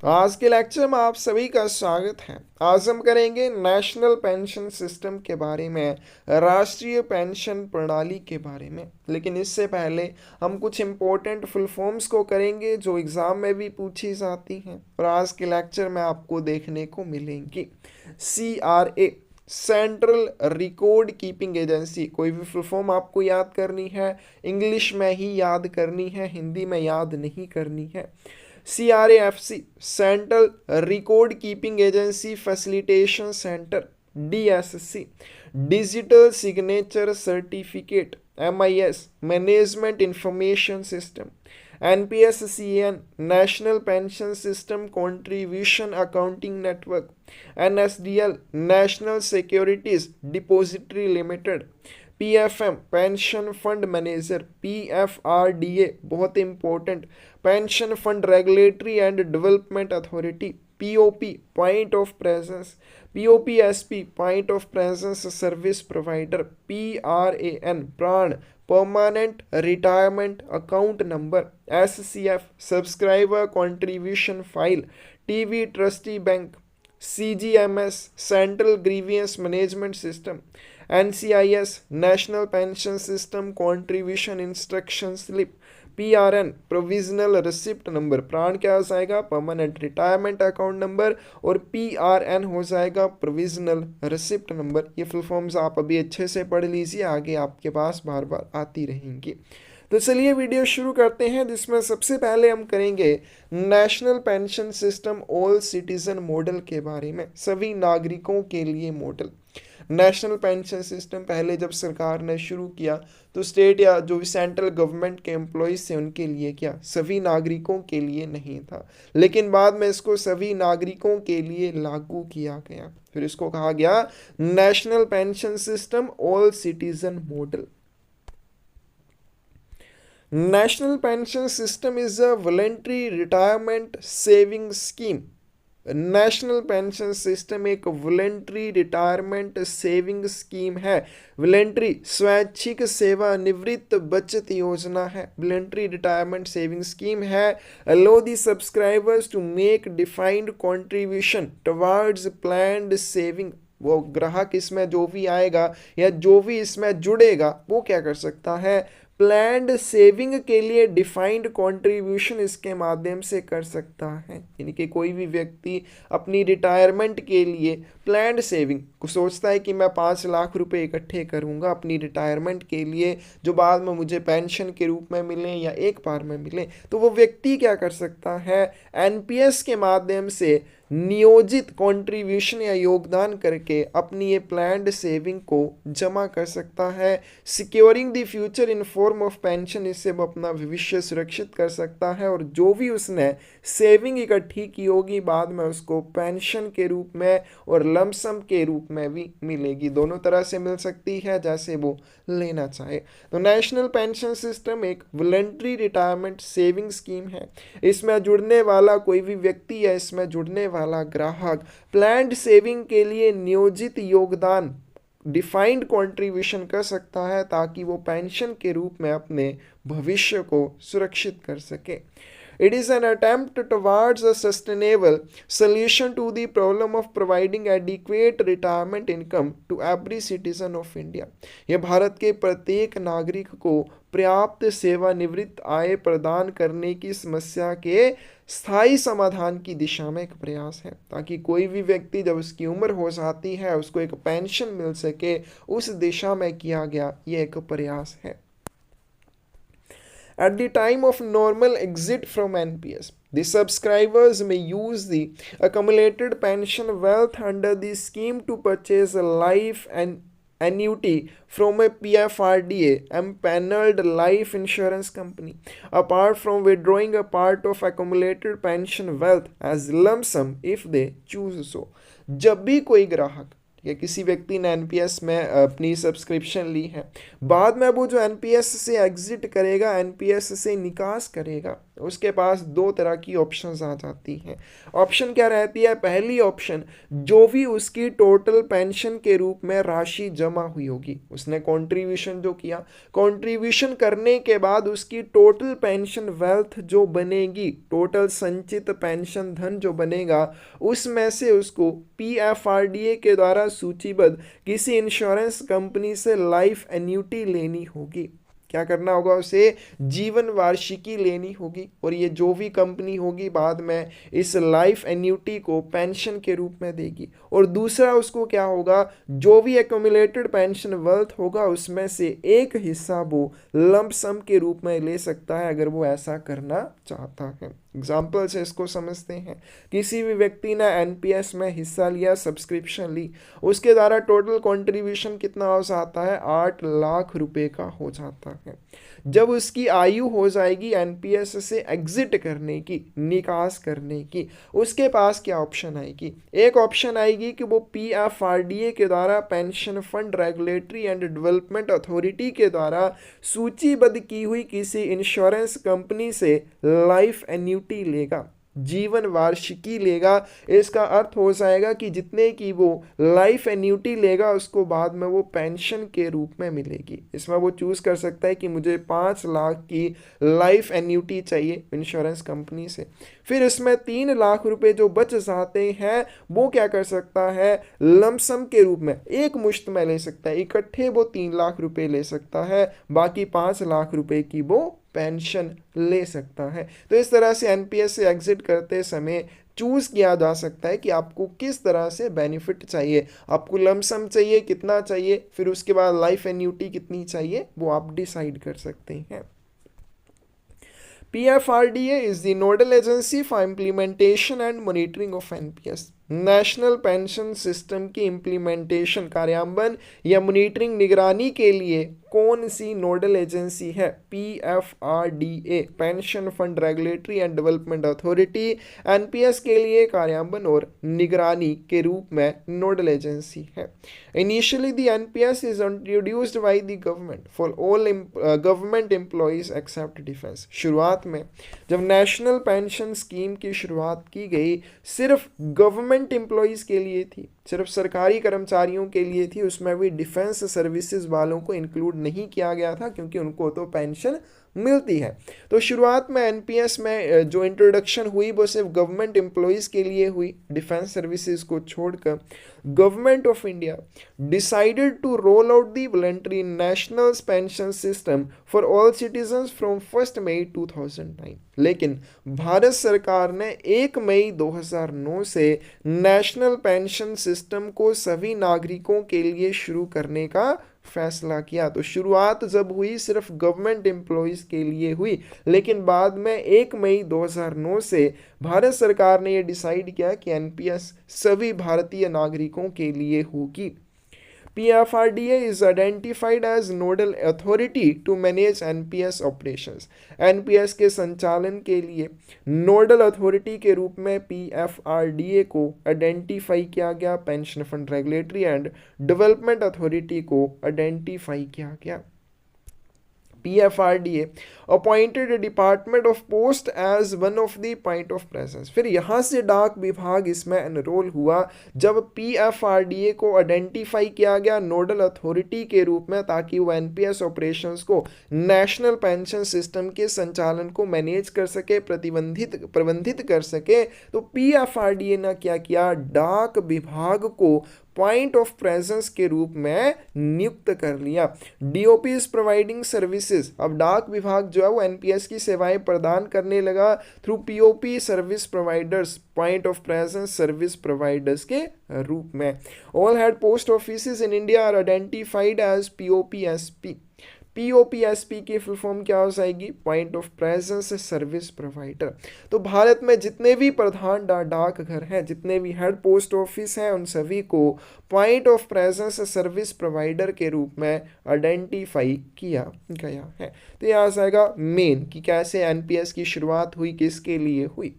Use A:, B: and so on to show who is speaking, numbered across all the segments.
A: आज के लेक्चर में आप सभी का स्वागत है। आज हम करेंगे नेशनल पेंशन सिस्टम के बारे में, राष्ट्रीय पेंशन प्रणाली के बारे में। लेकिन इससे पहले हम कुछ इम्पोर्टेंट फुल फॉर्म्स को करेंगे जो एग्ज़ाम में भी पूछी जाती हैं और आज के लेक्चर में आपको देखने को मिलेंगी। CRA, central record keeping agency. कोई भी फुल फॉर्म आपको याद करनी है, इंग्लिश में ही याद करनी है, हिंदी में याद नहीं करनी है। CRAFC, central record keeping agency facilitation centre. DSC, digital signature certificate. MIS, management information system. NPSCN, national pension system contribution accounting network. NSDL, national securities depository limited. PFM, pension fund manager. PFRDA, बहुत important, pension fund regulatory and development authority. POP, point of presence. POPSP, point of presence service provider. PRAN, प्राण, permanent retirement account number. SCF, subscriber contribution file. TV trustee bank. CGMS, central grievance management system. NCIS, national pension system contribution instruction slip. PRN, provisional receipt number. प्राण क्या हो जाएगा? Permanent retirement account number. और PRN हो जाएगा provisional receipt number. ये full forms आप अभी अच्छे से पढ़ लीजिए, आगे आपके पास बार बार आती रहेंगी। तो चलिए वीडियो शुरू करते हैं, जिसमें सबसे पहले हम करेंगे national pension system all citizen model के बारे में, सभी नागरिकों के लिए मॉडल। नेशनल पेंशन सिस्टम पहले जब सरकार ने शुरू किया तो स्टेट या जो भी सेंट्रल गवर्नमेंट के एम्प्लॉयज़ थे उनके लिए किया, सभी नागरिकों के लिए नहीं था। लेकिन बाद में इसको सभी नागरिकों के लिए लागू किया गया, फिर इसको कहा गया national pension system all citizen model. National pension system is a voluntary retirement saving scheme. National pension system एक वॉलेंट्री रिटायरमेंट सेविंग स्कीम है। वॉलेंट्री, स्वैच्छिक सेवानिवृत्त बचत योजना है। वॉलेंट्री रिटायरमेंट सेविंग स्कीम है। Allow the subscribers to make defined contribution towards planned saving. वो ग्राहक इसमें जो भी आएगा या जो भी इसमें जुड़ेगा वो क्या कर सकता है? प्लान्ड सेविंग के लिए डिफाइंड कंट्रीब्यूशन इसके माध्यम से कर सकता है। यानी कि कोई भी व्यक्ति अपनी रिटायरमेंट के लिए प्लान्ड सेविंग को सोचता है कि मैं 5 लाख रुपए इकट्ठे करूंगा अपनी रिटायरमेंट के लिए, जो बाद में मुझे पेंशन के रूप में मिले या एक बार में मिले, तो वो व्यक्ति क्या कर सकता है? NPS के माध्यम से नियोजित कंट्रीब्यूशन या योगदान करके अपनी ये प्लान्ड सेविंग को जमा कर सकता है। Securing the future in form of pension, इससे वो अपना भविष्य सुरक्षित कर सकता है और जो भी उसने सेविंग इकट्ठी की होगी बाद में उसको पेंशन के रूप में और लमसम के रूप में भी मिलेगी। दोनों तरह से मिल सकती है जैसे वो लेना चाहे। तो नेशनल पेंशन सिस्टम एक वॉलंटरी रिटायरमेंट सेविंग स्कीम है। इसमें जुड़ने वाला कोई भी व्यक्ति या इसमें जुड़ने वाला ग्राहक प्लान्ड सेविंग के लिए नियोजित योगदान डिफाइंड कंट्रीब्यूशन कर सकता है ताकि वो पेंशन के रूप में अपने भविष्य को सुरक्षित कर सके। It is an attempt towards a sustainable solution to the problem of providing adequate retirement income to every citizen of India. यह भारत के प्रत्येक नागरिक को पर्याप्त सेवानिवृत्त आय प्रदान करने की समस्या के स्थायी समाधान की दिशा में एक प्रयास है, ताकि कोई भी व्यक्ति जब उसकी उम्र हो जाती है उसको एक पेंशन मिल सके, उस दिशा में किया गया ये एक प्रयास है। At the time of normal exit from NPS, the subscribers may use the accumulated pension wealth under the scheme to purchase a life and annuity from a PFRDA empaneled life insurance company, apart from withdrawing a part of accumulated pension wealth as lump sum if they choose so. जब भी कोई ग्राहक या किसी व्यक्ति ने NPS में अपनी सब्सक्रिप्शन ली है, बाद में वो जो NPS से एग्जिट करेगा, NPS से निकास करेगा, उसके पास दो तरह की ऑप्शंस आ जाती हैं। ऑप्शन क्या रहती है? पहली ऑप्शन, जो भी उसकी टोटल पेंशन के रूप में राशि जमा हुई होगी, उसने कंट्रीब्यूशन जो किया, कंट्रीब्यूशन करने के बाद उसकी टोटल पेंशन वेल्थ जो बनेगी, टोटल संचित पेंशन धन जो बनेगा, उसमें से उसको पीएफआरडीए के द्वारा सूचीबद्ध किसी इंश्योरेंस कंपनी से लाइफ एन्युटी लेनी होगी। क्या करना होगा? उसे जीवन वार्षिकी लेनी होगी, और ये जो भी कंपनी होगी बाद में इस लाइफ एन्युटी को पेंशन के रूप में देगी। और दूसरा उसको क्या होगा? जो भी एक्यूमुलेटेड पेंशन वेल्थ होगा उसमें से एक हिस्सा वो लंप सम के रूप में ले सकता है, अगर वो ऐसा करना चाहता है। एग्जाम्पल से इसको समझते हैं। किसी भी व्यक्ति ने एनपीएस में हिस्सा लिया, सब्सक्रिप्शन ली, उसके द्वारा टोटल कंट्रीब्यूशन कितना हो जाता है? 8 लाख रुपए का हो जाता है। जब उसकी आयु हो जाएगी एनपीएस से एग्जिट करने की, निकास करने की, उसके पास क्या ऑप्शन आएगी? एक ऑप्शन आएगी कि वो पीएफआरडीए के द्वारा pension fund regulatory and development authority के द्वारा सूचीबद्ध की हुई किसी इंश्योरेंस कंपनी से लाइफ एन्युटी लेगा, जीवन वार्षिकी लेगा। इसका अर्थ हो जाएगा कि जितने की वो लाइफ एन्युटी लेगा उसको बाद में वो पेंशन के रूप में मिलेगी। इसमें वो चूज कर सकता है कि मुझे 5 लाख की लाइफ एन्युटी चाहिए इंश्योरेंस कंपनी से। फिर इसमें 3 लाख रुपए जो बच जाते हैं वो क्या कर सकता है? लमसम के रूप में एक मुश्त में ले सकता है, इकट्ठे वो 3 लाख रुपए ले सकता है, बाकी 5 लाख रुपए की वो पेंशन ले सकता है। तो इस तरह से एनपीएस से एग्जिट करते समय चूज किया जा सकता है कि आपको किस तरह से बेनिफिट चाहिए, आपको लमसम चाहिए, कितना चाहिए, फिर उसके बाद लाइफ एन्युटी कितनी चाहिए, वो आप डिसाइड कर सकते हैं। PFRDA is the nodal agency for implementation and monitoring of NPS। National pension system की इम्प्लीमेंटेशन, कार्यान्वयन या मॉनिटरिंग, निगरानी के लिए कौन सी नोडल एजेंसी है? PFRDA, pension fund regulatory and development authority, NPS के लिए कार्यान्वयन और निगरानी के रूप में नोडल एजेंसी है। Initially the NPS is introduced by the government for all government employees except defence. शुरुआत में जब नेशनल पेंशन स्कीम की शुरुआत की गई, सिर्फ गवर्नमेंट एम्प्लॉयज के लिए थी, सिर्फ सरकारी कर्मचारियों के लिए थी, उसमें भी डिफेंस सर्विसेज वालों को इंक्लूड नहीं किया गया था क्योंकि उनको तो पेंशन मिलती है। तो शुरुआत में एनपीएस में जो इंट्रोडक्शन हुई वो सिर्फ गवर्नमेंट एम्प्लॉयज के लिए हुई, डिफेंस सर्विसेज को छोड़कर। Government of India decided to roll out the voluntary national pension system for all citizens from 1 May 2009। लेकिन भारत सरकार ने 1 मई 2009 से नेशनल पेंशन सिस्टम को सभी नागरिकों के लिए शुरू करने का फैसला किया। तो शुरुआत जब हुई सिर्फ गवर्नमेंट एम्प्लॉयज के लिए हुई, लेकिन बाद में 1 मई 2009 से भारत सरकार ने यह डिसाइड किया कि एनपीएस सभी भारतीय नागरिकों के लिए होगी। PFRDA is identified as nodal authority to manage NPS operations। NPS के संचालन के लिए नोडल अथॉरिटी के रूप में PFRDA को आइडेंटिफाई किया गया, pension fund regulatory and development authority को आइडेंटिफाई किया गया। PFRDA appointed department of post as one of the point of presence. फिर यहाँ से डाक विभाग इसमें एनरोल हुआ जब PFRDA को आइडेंटिफाई किया गया नोडल अथॉरिटी के रूप में, ताकि वो एनपीएस ऑपरेशंस को, नेशनल पेंशन सिस्टम के संचालन को मैनेज कर सके, प्रबंधित कर सके। तो PFRDA ने क्या किया? डाक विभाग को पॉइंट ऑफ प्रेजेंस के रूप में नियुक्त कर लिया। DOP is providing services. अब डाक विभाग जो है वो एनपीएस की सेवाएं प्रदान करने लगा through POP service providers, point of presence service providers के रूप में। All head post offices in India are identified as POPSP। POPSP की फुल फॉर्म क्या हो जाएगी? Point of presence service provider. तो भारत में जितने भी प्रधान डाकघर हैं, जितने भी हेड पोस्ट ऑफिस हैं, उन सभी को point of presence service provider के रूप में आइडेंटिफाई किया गया है। तो यह आ जाएगा मेन कि कैसे एनपीएस की शुरुआत हुई, किसके लिए हुई।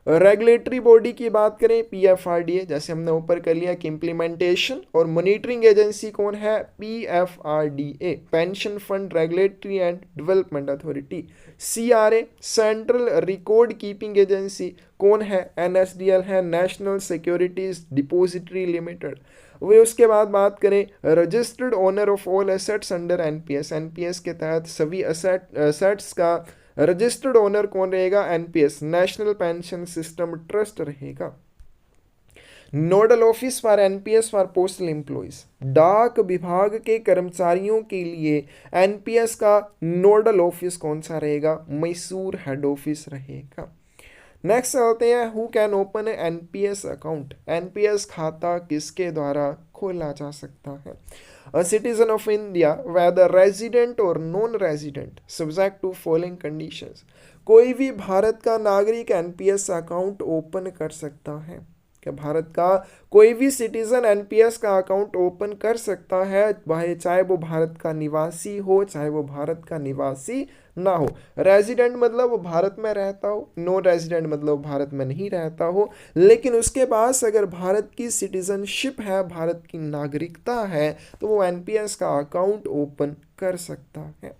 A: रेगुलेटरी बॉडी की बात करें पीएफआरडीए, जैसे हमने ऊपर कर लिया कि इम्प्लीमेंटेशन और मॉनिटरिंग एजेंसी कौन है, PFRDA, pension fund regulatory and development authority. CRA, central record keeping agency कौन है, एनएसडीएल है, नेशनल सिक्योरिटीज डिपोजिटरी लिमिटेड। वे उसके बाद बात करें registered owner of all assets under NPS, NPS के तहत सभी एसेट्स का रजिस्टर्ड ओनर कौन रहेगा, NPS, national pension system trust रहेगा। Nodal office for NPS for postal employees, डाक विभाग के कर्मचारियों के लिए एनपीएस का नोडल ऑफिस कौन सा रहेगा, मैसूर हेड ऑफिस रहेगा। नेक्स्ट चलते हैं, who can open NPS account, NPS खाता किसके द्वारा खोला जा सकता है। A citizen of India whether resident or non resident subject to following conditions, कोई भी भारत का नागरिक एनपीएस अकाउंट ओपन कर सकता है। क्या भारत का कोई भी सिटीजन एनपीएस का अकाउंट ओपन कर सकता है, चाहे वो भारत का निवासी हो चाहे वो भारत का निवासी ना हो। रेजिडेंट मतलब वो भारत में रहता हो, नो रेजिडेंट मतलब भारत में नहीं रहता हो, लेकिन उसके पास अगर भारत की सिटीजनशिप है, भारत की नागरिकता है, तो वो एनपीएस का अकाउंट ओपन कर सकता है।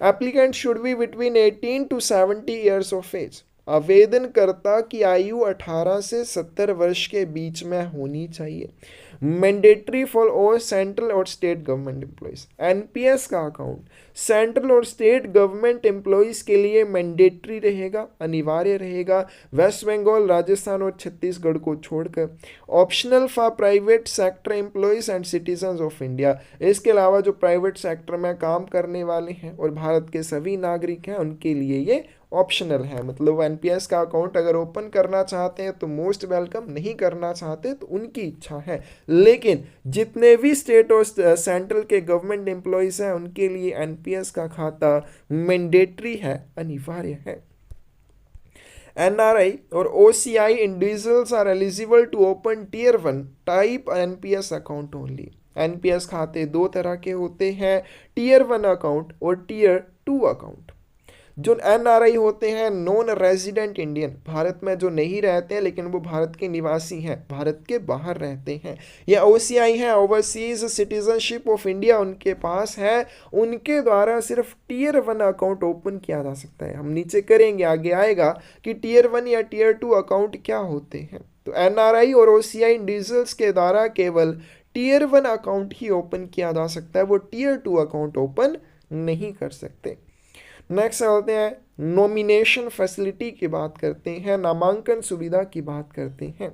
A: Applicant should be between 18 to 70 years of age, आवेदनकर्ता की आयु 18 से 70 वर्ष के बीच में होनी चाहिए। मैंडेटरी फॉर ऑल सेंट्रल और स्टेट गवर्नमेंट एम्प्लॉयज, एनपीएस का अकाउंट सेंट्रल और स्टेट गवर्नमेंट एम्प्लॉयज के लिए मैंडेटरी रहेगा, अनिवार्य रहेगा, वेस्ट बंगाल, राजस्थान और छत्तीसगढ़ को छोड़कर। Optional for private sector employees and citizens of India, इसके अलावा जो प्राइवेट सेक्टर में काम करने वाले हैं और भारत के सभी नागरिक हैं उनके लिए ये ऑप्शनल है। मतलब एनपीएस का अकाउंट अगर ओपन करना चाहते हैं तो मोस्ट वेलकम, नहीं करना चाहते तो उनकी इच्छा है। लेकिन जितने भी स्टेट और सेंट्रल के गवर्नमेंट एम्प्लॉयज हैं उनके लिए एनपीएस का खाता मैंडेटरी है, अनिवार्य है। एनआरआई और OCI individuals are eligible to open tier 1 type NPS account only. NPS खाते दो तरह के होते हैं, टीयर 1 अकाउंट और टीयर 2 अकाउंट। जो एनआरआई होते हैं, नॉन रेजिडेंट इंडियन, भारत में जो नहीं रहते हैं लेकिन वो भारत के निवासी हैं, भारत के बाहर रहते हैं, या ओसीआई है, ओवरसीज सिटीजनशिप ऑफ इंडिया उनके पास है, उनके द्वारा सिर्फ टीयर 1 अकाउंट ओपन किया जा सकता है। हम नीचे करेंगे, आगे आएगा कि टीयर 1 या टीयर 2 अकाउंट क्या होते हैं। तो एनआरआई और ओसीआई इंडिविजुअल्स के द्वारा केवल टीयर 1 अकाउंट ही ओपन किया जा सकता है, वो टीयर 2 अकाउंट ओपन नहीं कर सकते। नेक्स्ट चलते हैं, नॉमिनेशन फैसिलिटी की बात करते हैं, नामांकन सुविधा की बात करते हैं।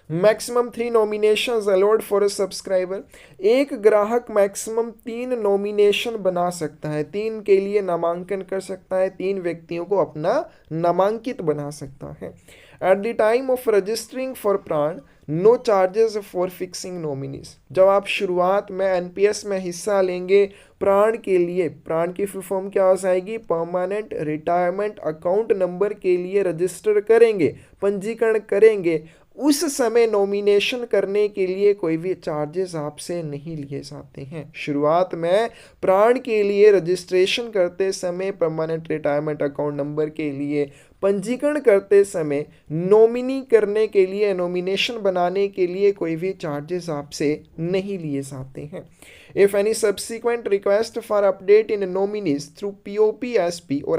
A: Maximum 3 nominations allowed for a subscriber, एक ग्राहक मैक्सिमम 3 नॉमिनेशन बना सकता है, 3 के लिए नामांकन कर सकता है, 3 व्यक्तियों को अपना नामांकित बना सकता है। At the time of registering for PRAN, no charges for fixing nominees, जब आप शुरुआत में एनपीएस में हिस्सा लेंगे प्राण के लिए, प्राण की फुल फॉर्म क्या हो जाएगी, परमानेंट रिटायरमेंट अकाउंट नंबर के लिए रजिस्टर करेंगे, पंजीकरण करेंगे, उस समय नॉमिनेशन करने के लिए कोई भी चार्जेस आपसे नहीं लिए जाते हैं। शुरुआत में प्राण के लिए रजिस्ट्रेशन करते समय, परमानेंट रिटायरमेंट अकाउंट नंबर के लिए पंजीकरण करते समय, नॉमिनी करने के लिए, नॉमिनेशन बनाने के लिए कोई भी चार्जेस आपसे नहीं लिए जाते हैं। If any subsequent request for update in nominees through POPSP or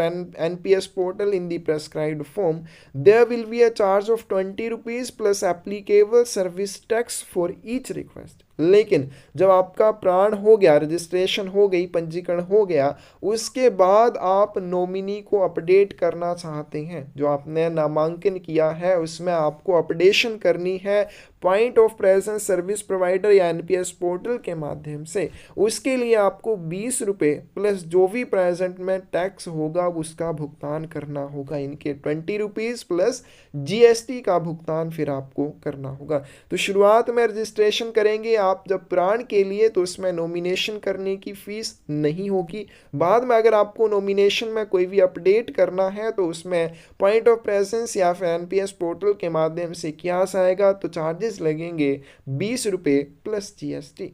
A: NPS portal in the prescribed form, there will be a charge of 20 rupees plus applicable service tax for each request. लेकिन जब आपका प्राण हो गया, registration हो गई, पंजीकरण हो गया, उसके बाद आप नॉमिनी को अपडेट करना चाहते हैं, जो आपने नामांकन किया है उसमें आपको अपडेशन करनी है point of presence service provider या एनपीएस पोर्टल के माध्यम से, उसके लिए आपको 20 रुपये प्लस जो भी प्रेजेंट में टैक्स होगा उसका भुगतान करना होगा। इनके 20 रुपीज़ प्लस जीएसटी का भुगतान फिर आपको करना होगा। तो शुरुआत में रजिस्ट्रेशन करेंगे आप जब प्राण के लिए, तो उसमें नॉमिनेशन करने की फीस नहीं होगी। बाद में अगर आपको नॉमिनेशन में कोई भी अपडेट करना है तो उसमें पॉइंट ऑफ प्रेजेंस या फिर एनपीएस पोर्टल के माध्यम से किया जाएगा, तो चार्जेस लगेंगे 20 रुपये plus GST.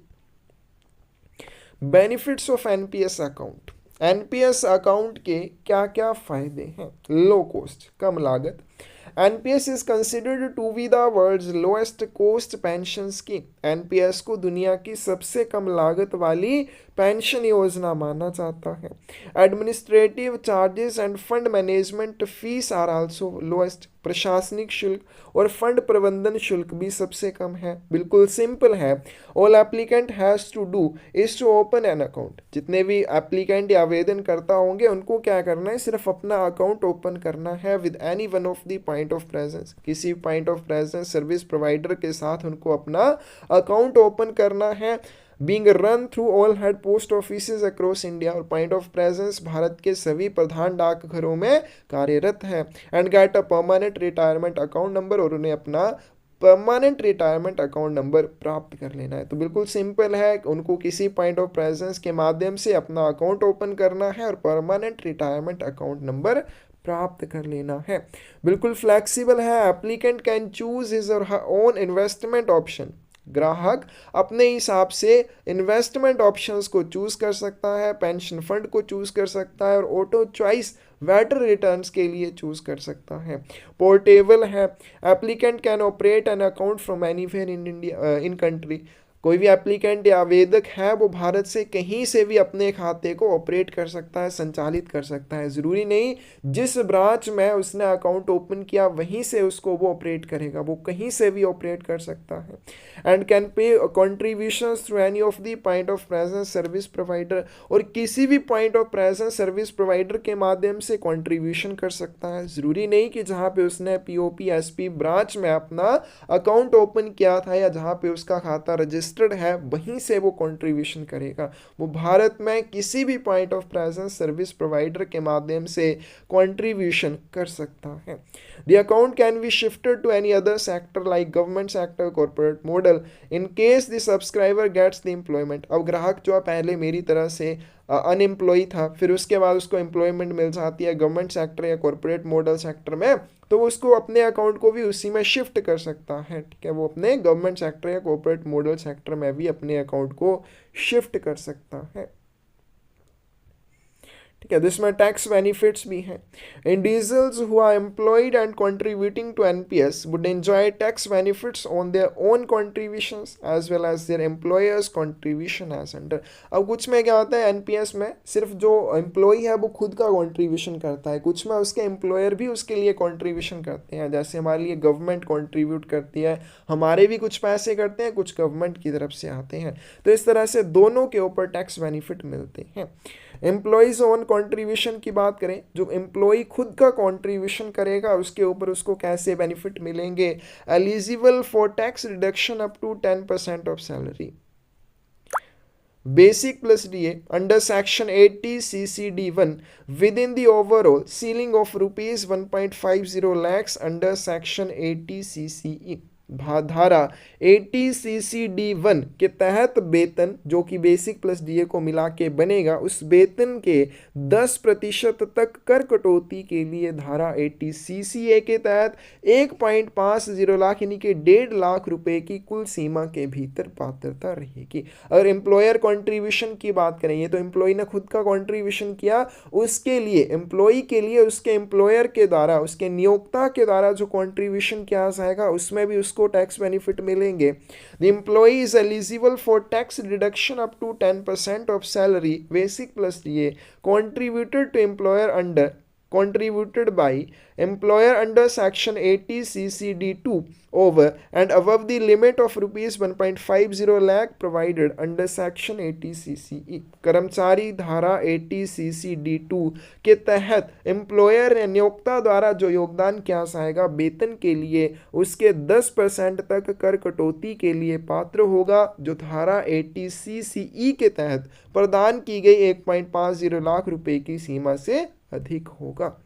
A: Benefits of NPS account, NPS account के क्या क्या फायदे हैं? लो कॉस्ट, कम लागत। NPS is considered to be the world's lowest cost pension scheme. NPS को दुनिया की सबसे कम लागत वाली पेंशन योजना माना जाता है। Administrative charges and fund management fees are also lowest. प्रशासनिक शुल्क और फंड प्रबंधन शुल्क भी सबसे कम है। बिल्कुल सिंपल है। All applicant has to do is to open an account. जितने भी एप्लीकेंट या आवेदन करता होंगे उनको क्या करना है? सिर्फ अपना अकाउंट ओपन करना है with any one of the point of presence. किसी point of presence service provider के साथ उनको अपना अकाउंट ओपन करना है। Being run through all head post office across India. और पॉइंट ऑफ प्रेजेंस भारत के सभी प्रधान डाकघरों में कार्यरत है। And get a permanent retirement account number. और उन्हें अपना परमानेंट रिटायरमेंट अकाउंट नंबर प्राप्त कर लेना है। तो बिल्कुल सिंपल है, उनको किसी पॉइंट ऑफ प्रेजेंस के माध्यम से अपना अकाउंट ओपन करना है और परमानेंट रिटायरमेंट अकाउंट नंबर प्राप्त कर लेना है। बिल्कुल फ्लेक्सिबल है। Applicant can choose his or her own investment option. ग्राहक अपने हिसाब से इन्वेस्टमेंट ऑप्शंस को चूज कर सकता है, पेंशन फंड को चूज कर सकता है और ऑटो चॉइस वेटर रिटर्न्स के लिए चूज कर सकता है। पोर्टेबल है। Applicant can operate an account from anywhere in India in country. कोई भी एप्लीकेंट या आवेदक है वो भारत से कहीं से भी अपने खाते को ऑपरेट कर सकता है, संचालित कर सकता है। ज़रूरी नहीं जिस ब्रांच में उसने अकाउंट ओपन किया वहीं से उसको वो ऑपरेट करेगा, वो कहीं से भी ऑपरेट कर सकता है। And can pay contributions through any of the point of presence service provider. और किसी भी point of presence service provider के माध्यम से कॉन्ट्रीब्यूशन कर सकता है। ज़रूरी नहीं कि जहाँ पे उसने पीओपी एसपी ब्रांच में अपना अकाउंट ओपन किया था या जहाँ पे उसका खाता रजिस्टर्ड है वहीं से वो कंट्रीब्यूशन करेगा। वो भारत में किसी भी point of presence service provider के माध्यम से कंट्रीब्यूशन कर सकता है। The account can be shifted to any other sector like government sector, corporate model in case the subscriber gets the employment. अब ग्राहक जो पहले मेरी तरह से अनएम्प्लॉय था, फिर उसके बाद उसको एम्प्लॉयमेंट मिल जाती है गवर्नमेंट सेक्टर या कॉर्पोरेट मॉडल सेक्टर में, तो उसको अपने अकाउंट को भी उसी में शिफ्ट कर सकता है। ठीक है, वो अपने गवर्नमेंट सेक्टर या कॉर्पोरेट मॉडल सेक्टर में भी अपने अकाउंट को शिफ्ट कर सकता है। ठीक है, जिसमें टैक्स बेनिफिट्स भी हैं। Individuals who are employed and contributing to NPS would enjoy tax benefits on their own contributions as well as their employers contribution as under. अब कुछ में क्या होता है, एनपीएस में सिर्फ जो एम्प्लॉय है वो खुद का कंट्रीब्यूशन करता है, कुछ में उसके एम्प्लॉयर भी उसके लिए कंट्रीब्यूशन करते हैं। जैसे हमारे लिए गवर्नमेंट कंट्रीब्यूट करती है, हमारे भी कुछ पैसे करते हैं, कुछ गवर्नमेंट की तरफ से आते हैं। तो इस तरह से दोनों के ऊपर टैक्स बेनिफिट मिलते हैं। एम्प्लॉयज़ ओन कंट्रीब्यूशन की बात करें, जो एम्प्लॉय खुद का कंट्रीब्यूशन करेगा उसके ऊपर उसको कैसे बेनिफिट मिलेंगे? Eligible for tax reduction up to 10% of salary. Basic plus DA under section 80 CCD1 within the overall ceiling of rupees 1.50 lakhs under section 80 CCE। धारा 80 CCD1 के तहत वेतन जो कि बेसिक प्लस डीए को मिला के बनेगा, उस वेतन के 10% तक कर कटौती के लिए धारा 80 CCA के तहत 1.50 लाख यानी कि 1.5 लाख रुपए की कुल सीमा के भीतर पात्रता रहेगी। अगर एम्प्लॉयर कंट्रीब्यूशन की बात करें, ये तो एम्प्लॉय ने खुद का कंट्रीब्यूशन किया, उसके लिए एम्प्लॉय के लिए उसके एम्प्लॉयर के द्वारा, उसके नियोक्ता के द्वारा जो कंट्रीब्यूशन किया जाएगा उसमें भी उसको टैक्स बेनिफिट मिलेंगे। The employee is eligible for tax deduction up to 10% of salary basic plus DA contributed to employer under contributed by employer under section 80 CCD2 over and above the limit of rupees 1.50 lakh provided under section 80 CCE। कर्मचारी धारा 80 CCD2 के तहत employer या नियोक्ता द्वारा जो योगदान किया जाएगा वेतन के लिए, उसके 10% तक कर कटौती के लिए पात्र होगा, जो धारा 80 CCE के तहत प्रदान की गई 1.50 लाख रुपए की सीमा से अधिक होगा।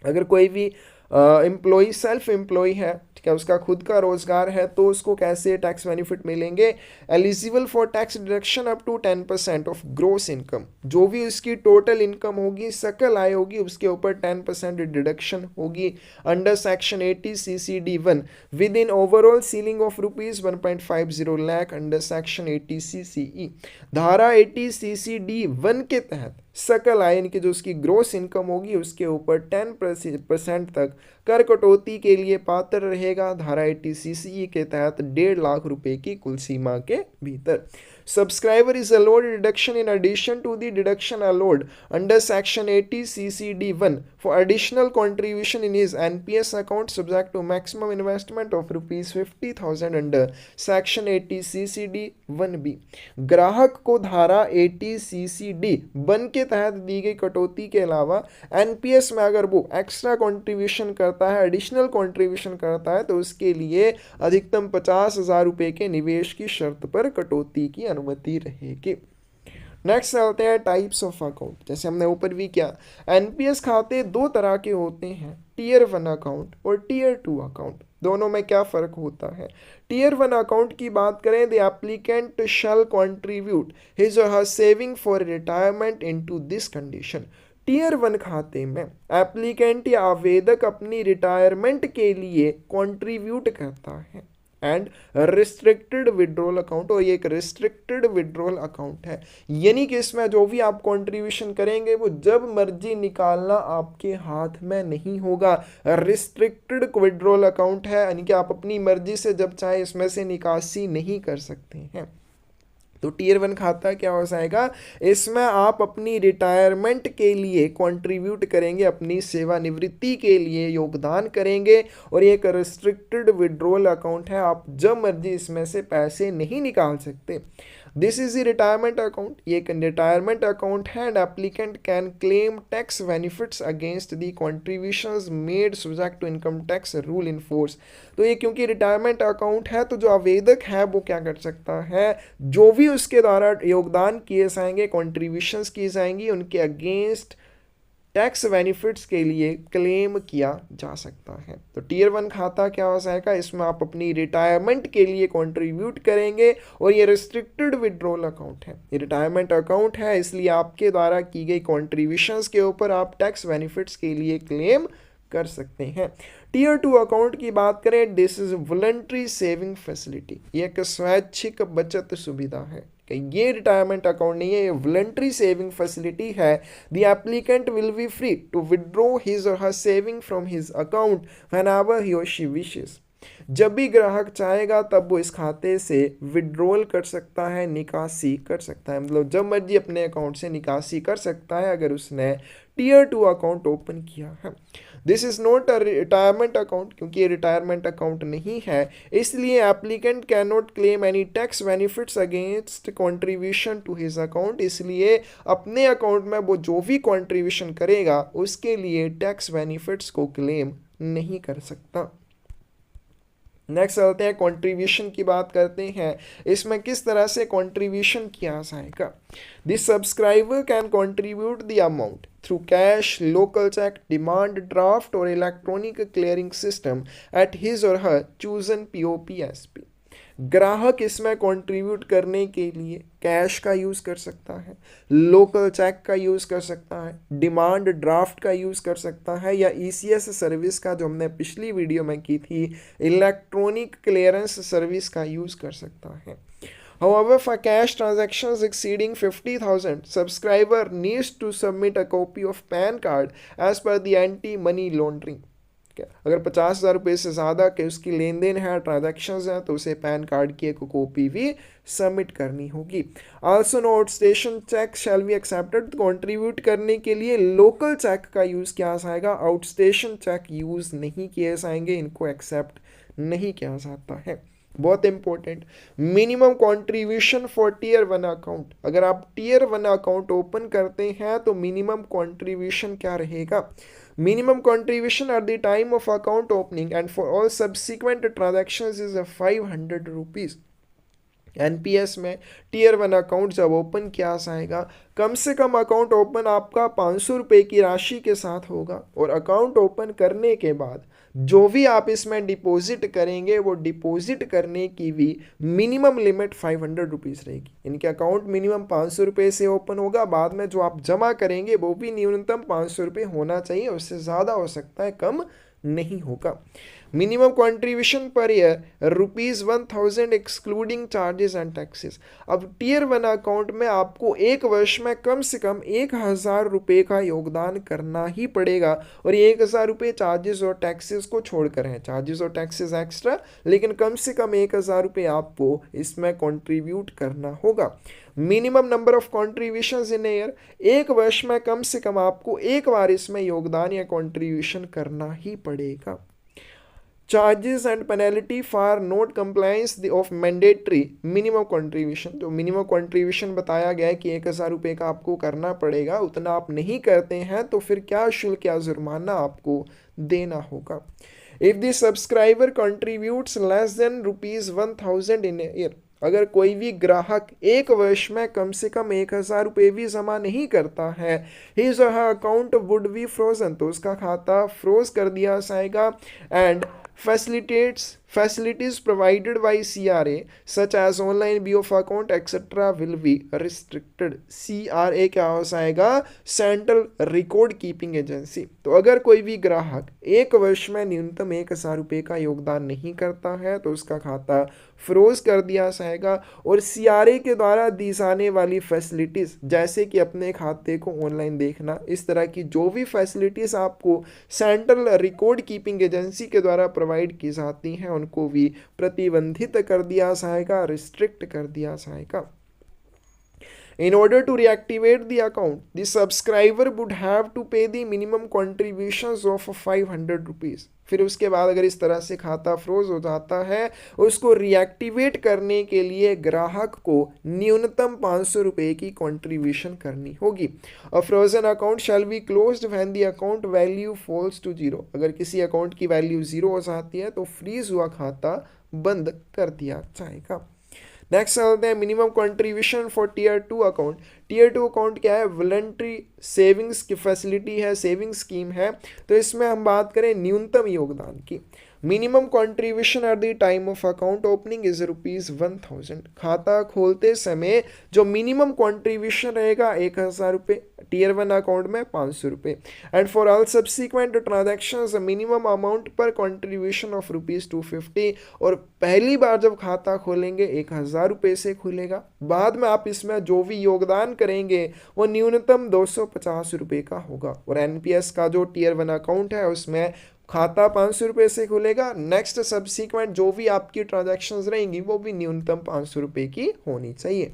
A: अगर कोई भी एम्प्लॉय सेल्फ एम्प्लॉय है, ठीक है, उसका खुद का रोजगार है, तो उसको कैसे टैक्स बेनिफिट मिलेंगे? Eligible for tax deduction up to 10% of gross income. जो भी उसकी टोटल इनकम होगी, सकल आय होगी, उसके ऊपर 10% डिडक्शन होगी under section 80 CCD1 with in overall ceiling of rupees 1.50 lakh under section 80 CCE। धारा 80 CCD1 के तहत सकल आय यानी कि जो उसकी ग्रोस इनकम होगी उसके ऊपर 10% तक कर कटौती के लिए पात्र रहेगा धारा 80 CCE के तहत 1.5 लाख रुपए की कुल सीमा के भीतर। Subscriber is allowed deduction in addition to the deduction allowed under section 80 CCD1 for additional contribution in his NPS account subject to maximum investment of rupees 50,000 under section 80 CCD 1B। ग्राहक को धारा 80 CCD 1 के तहत दी गई कटौती के अलावा NPS में अगर वो एक्स्ट्रा कंट्रीब्यूशन करता है, एडिशनल कंट्रीब्यूशन करता है, तो उसके लिए अधिकतम 50,000 रुपये के निवेश की शर्त पर कटौती की अनुमति रहेगी। नेक्स्ट चलते हैं टाइप्स ऑफ अकाउंट। जैसे हमने ऊपर भी किया, एनपीएस खाते दो तरह के होते हैं, टियर 1 अकाउंट और टियर 2 अकाउंट। दोनों में क्या फ़र्क होता है? टियर 1 अकाउंट की बात करें, the applicant shall contribute his or her saving for retirement into this condition. Tier 1 खाते में एप्लीकेंट या आवेदक अपनी रिटायरमेंट के लिए कंट्रीब्यूट करता है। एंड रिस्ट्रिक्टेड विड्रॉल अकाउंट, और ये एक रिस्ट्रिक्टेड विड्रॉल अकाउंट है, यानी कि इसमें जो भी आप कंट्रीब्यूशन करेंगे वो जब मर्जी निकालना आपके हाथ में नहीं होगा। रिस्ट्रिक्टेड विड्रॉल अकाउंट है, यानी कि आप अपनी मर्जी से जब चाहे इसमें से निकासी नहीं कर सकते हैं। तो टियर 1 खाता क्या हो जाएगा? इसमें आप अपनी रिटायरमेंट के लिए कंट्रीब्यूट करेंगे, अपनी सेवानिवृत्ति के लिए योगदान करेंगे, और ये एक रिस्ट्रिक्टेड विड्रॉल अकाउंट है, आप जब मर्जी इसमें से पैसे नहीं निकाल सकते। This is the retirement account, ये एक रिटायरमेंट अकाउंट है। And applicant can claim tax benefits against the contributions made subject to income tax rule in force. तो ये क्योंकि रिटायरमेंट अकाउंट है, तो जो आवेदक है वो क्या कर सकता है, जो भी उसके द्वारा योगदान किए जाएंगे, कॉन्ट्रीब्यूशंस की जाएंगी, उनके अगेंस्ट टैक्स बेनिफिट्स के लिए क्लेम किया जा सकता है। तो टियर 1 खाता क्या हो जाएगा? इसमें आप अपनी रिटायरमेंट के लिए कंट्रीब्यूट करेंगे, और ये रिस्ट्रिक्टेड विड्रॉल अकाउंट है, ये रिटायरमेंट अकाउंट है, इसलिए आपके द्वारा की गई कॉन्ट्रीब्यूशंस के ऊपर आप टैक्स बेनिफिट्स के लिए क्लेम कर सकते हैं। टियर 2 अकाउंट की बात करें, this is voluntary saving facility, ये एक स्वैच्छिक बचत सुविधा है। ये रिटायरमेंट अकाउंट नहीं है, ये वॉलंटरी सेविंग फैसिलिटी है। The applicant will be free to withdraw his or her saving from his account whenever he or she wishes. जब भी ग्राहक चाहेगा तब वो इस खाते से विड्रॉल कर सकता है, निकासी कर सकता है, मतलब जब मर्जी अपने अकाउंट से निकासी कर सकता है अगर उसने टियर 2 अकाउंट ओपन किया है। This is not a retirement account, क्योंकि ये रिटायरमेंट अकाउंट नहीं है, इसलिए applicant can not claim any tax benefits against contribution to his account. इसलिए अपने अकाउंट में वो जो भी कंट्रीब्यूशन करेगा उसके लिए टैक्स बेनिफिट्स को क्लेम नहीं कर सकता। नेक्स्ट चलते हैं, कंट्रीब्यूशन की बात करते हैं, इसमें किस तरह से कंट्रीब्यूशन किया जाएगा। The subscriber can contribute the amount through cash, local cheque, demand draft or electronic clearing system at his or her chosen POPSP। ग्राहक इसमें कंट्रीब्यूट करने के लिए कैश का यूज़ कर सकता है, लोकल चेक का यूज़ कर सकता है, डिमांड ड्राफ्ट का यूज़ कर सकता है, या ECS सर्विस का जो हमने पिछली वीडियो में की थी इलेक्ट्रॉनिक क्लियरेंस सर्विस का यूज़ कर सकता है। However, for cash transactions exceeding 50,000, subscriber needs to submit a copy of PAN card as per the anti-money laundering। अगर 50,000 रुपये से ज़्यादा के उसकी लेन देन है, ट्रांजैक्शंस हैं, तो उसे पैन कार्ड की एक कॉपी भी सबमिट करनी होगी। Also no outstation cheque shall be accepted. Contribute करने के लिए लोकल चेक का यूज़ किया जाएगा, आउटस्टेशन चेक यूज़ नहीं किए जाएंगे, इनको एक्सेप्ट नहीं किया जाता है। बहुत important, minimum contribution for tier 1 account. अगर आप टियर 1 अकाउंट ओपन करते हैं तो मिनिमम कंट्रीब्यूशन क्या रहेगा? Minimum contribution at the time of account opening and for all subsequent transactions is 500 rupees. NPS में टियर 1 अकाउंट जब ओपन किया जाएगा, कम से कम अकाउंट ओपन आपका 500 रुपये की राशि के साथ होगा, और अकाउंट ओपन करने के बाद जो भी आप इसमें डिपॉजिट करेंगे वो डिपॉजिट करने की भी मिनिमम लिमिट 500 रुपीज़ रहेगी। इनके अकाउंट मिनिमम 500 रुपये से ओपन होगा, बाद में जो आप जमा करेंगे वो भी न्यूनतम 500 रुपये होना चाहिए, उससे ज़्यादा हो सकता है, कम नहीं होगा। Minimum contribution per year ₹1000 excluding charges and taxes. अब टियर 1 अकाउंट में आपको एक वर्ष में कम से कम 1000 रुपये का योगदान करना ही पड़ेगा, और ये 1000 रुपये चार्जेस और टैक्सेस को छोड़कर हैं, चार्जेस और टैक्सेस एक्स्ट्रा, लेकिन कम से कम 1000 रुपये आपको इसमें कंट्रीब्यूट करना होगा। Minimum number of contribution in year, एक वर्ष में कम से कम आपको एक बार इसमें योगदान या कॉन्ट्रीब्यूशन करना ही पड़ेगा। Charges and penalty for not compliance of mandatory minimum contribution, जो मिनिमम कंट्रीब्यूशन बताया गया है कि 1000 रुपये का आपको करना पड़ेगा, उतना आप नहीं करते हैं तो फिर क्या शुल्क या जुर्माना आपको देना होगा। If the subscriber contributes less than ₹1000 in year, अगर कोई भी ग्राहक एक वर्ष में कम से कम 1000 रुपये भी जमा नहीं करता है, his or her account would be frozen, तो उसका खाता फ्रोज कर दिया जाएगा। And facilities provided by CRA such as online view of account etc will be restricted। CRA क्या हो जाएगा? Central record keeping agency. तो अगर कोई भी ग्राहक एक वर्ष में न्यूनतम 1000 रुपये का योगदान नहीं करता है तो उसका खाता फ्रोज कर दिया जाएगा। और CRA के द्वारा दी जाने वाली फैसिलिटीज़, जैसे कि अपने खाते को ऑनलाइन देखना, इस तरह की जो भी फैसिलिटीज़ आपको सेंट्रल रिकॉर्ड कीपिंग एजेंसी के द्वारा प्रोवाइड की जाती हैं, उनको भी प्रतिबंधित कर दिया जाएगा, रिस्ट्रिक्ट कर दिया जाएगा। In order to reactivate the account, the subscriber would have to pay the minimum contributions of 500 rupees। फिर उसके बाद अगर इस तरह से खाता फ्रोज हो जाता है, उसको रिएक्टिवेट करने के लिए ग्राहक को न्यूनतम 500 रुपये की कंट्रीब्यूशन करनी होगी। A frozen account shall be closed when the account value falls to 0। अगर किसी अकाउंट की वैल्यू 0 हो जाती है तो फ्रीज हुआ खाता बंद कर दिया जाएगा। नेक्स्ट चलते हैं minimum contribution for tier 2 account. Tier 2 account क्या है? वॉलंटरी सेविंग्स की फैसिलिटी है, सेविंग स्कीम है। तो इसमें हम बात करें न्यूनतम योगदान की। Minimum contribution at the time of account opening is ₹1000। खाता खोलते समय जो मिनिमम कंट्रीब्यूशन रहेगा 1000 रुपये, टीयर 1 अकाउंट में 500 रुपये। And for all subsequent transactions minimum amount पर कंट्रीब्यूशन ऑफ ₹250। और पहली बार जब खाता खोलेंगे 1000 रुपये से खुलेगा, बाद में आप इसमें जो भी योगदान करेंगे वो न्यूनतम 250 रुपये का होगा। और NPS का जो टीयर 1 अकाउंट है उसमें खाता 500 रुपये से खुलेगा। नेक्स्ट सब्सिक्वेंट जो भी आपकी ट्रांजैक्शंस रहेंगी वो भी न्यूनतम 500 रुपये की होनी चाहिए।